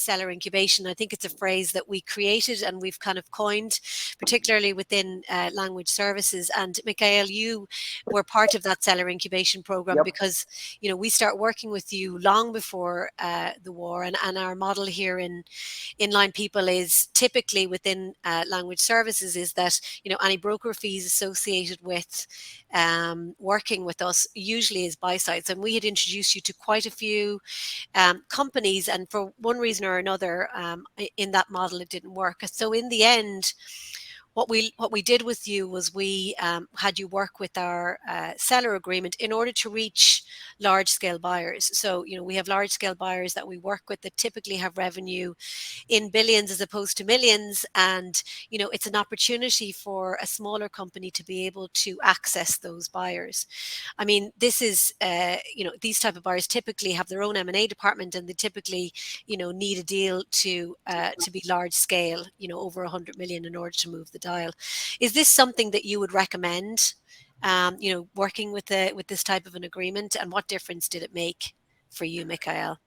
seller incubation. I think it's a phrase that we created and we've kind of coined, particularly within language services. And Mikhail, you were part of that seller incubation program because, you know, we start working with you long before the war, and our model here in Line People is typically within language services is that, you know, any broker fees associated with working with us usually is buy sides, and we had introduced you to quite a few companies, and for one reason or another in that model it didn't work. So in the end, what we did with you was we had you work with our seller agreement in order to reach large scale buyers. So, you know, we have large scale buyers that we work with that typically have revenue in billions as opposed to millions, and, you know, it's an opportunity for a smaller company to be able to access those buyers. I mean, this is you know, these type of buyers typically have their own M&A department, and they typically, you know, need a deal to be large scale, you know, over 100 million in order to move the dial. Is this something that you would recommend, you know, working with this type of an agreement, and what difference did it make for you, Mikhail?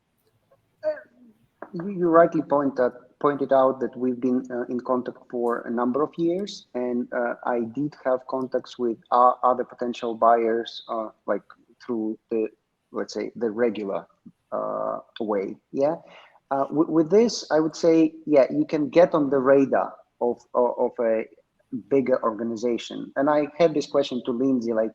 You rightly pointed out that we've been in contact for a number of years, and I did have contacts with other potential buyers, like through the, let's say, the regular way. Yeah. With this, I would say, yeah, you can get on the radar of a bigger organization. And I had this question to Lindsay, like,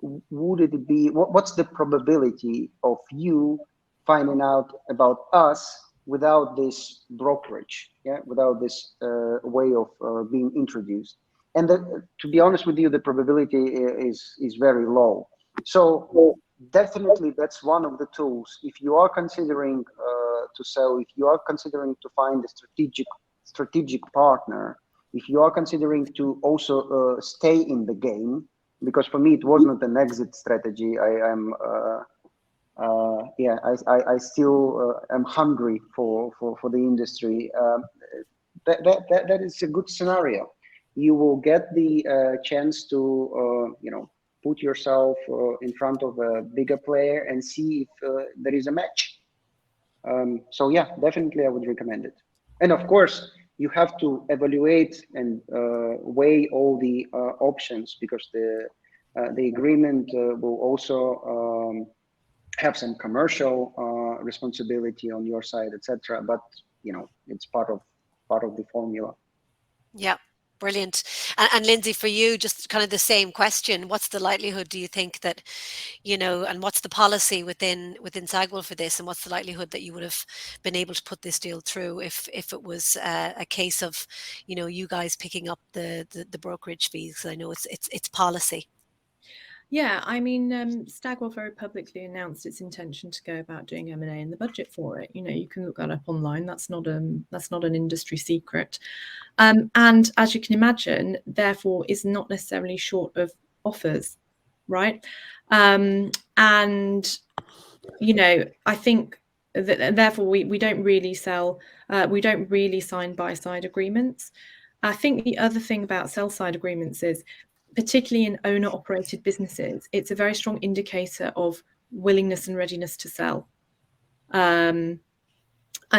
would it be, what's the probability of you finding out about us without this brokerage, yeah, without this way of being introduced? And to be honest with you, the probability is very low. So definitely that's one of the tools. If you are considering to sell, if you are considering to find a strategic partner, if you are considering to also stay in the game, because for me it was not an exit strategy. I still am hungry for the industry. That is a good scenario. You will get the chance to you know, put yourself in front of a bigger player and see if there is a match. So yeah, definitely I would recommend it. And of course, you have to evaluate and weigh all the options, because the agreement will also have some commercial responsibility on your side, etc. But you know, it's part of the formula. Yeah. Brilliant. And Lindsay, for you, just kind of the same question. What's the likelihood, do you think, that, you know, and what's the policy within Stagwell for this, and what's the likelihood that you would have been able to put this deal through if it was a case of, you know, you guys picking up the brokerage fees? I know it's policy. Yeah, I mean, Stagwell very publicly announced its intention to go about doing M&A and the budget for it. You know, you can look that up online. That's not an industry secret. And as you can imagine, therefore, is not necessarily short of offers, right? And you know, I think that therefore we don't really sell, we don't really sign buy-side agreements. I think the other thing about sell-side agreements is, particularly in owner-operated businesses, it's a very strong indicator of willingness and readiness to sell. And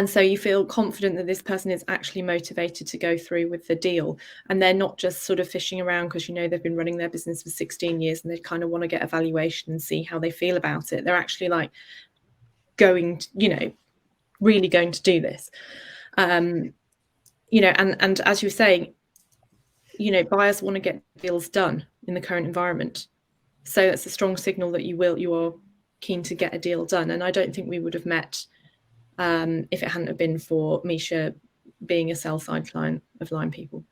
so you feel confident that this person is actually motivated to go through with the deal, and they're not just sort of fishing around because, you know, they've been running their business for 16 years and they kind of want to get a valuation and see how they feel about it. They're actually like going to, you know, really going to do this. You know, and as you were saying, you know, buyers want to get deals done in the current environment. So that's a strong signal that you are keen to get a deal done. And I don't think we would have met if it hadn't have been for Misha being a sell-side client of Line People.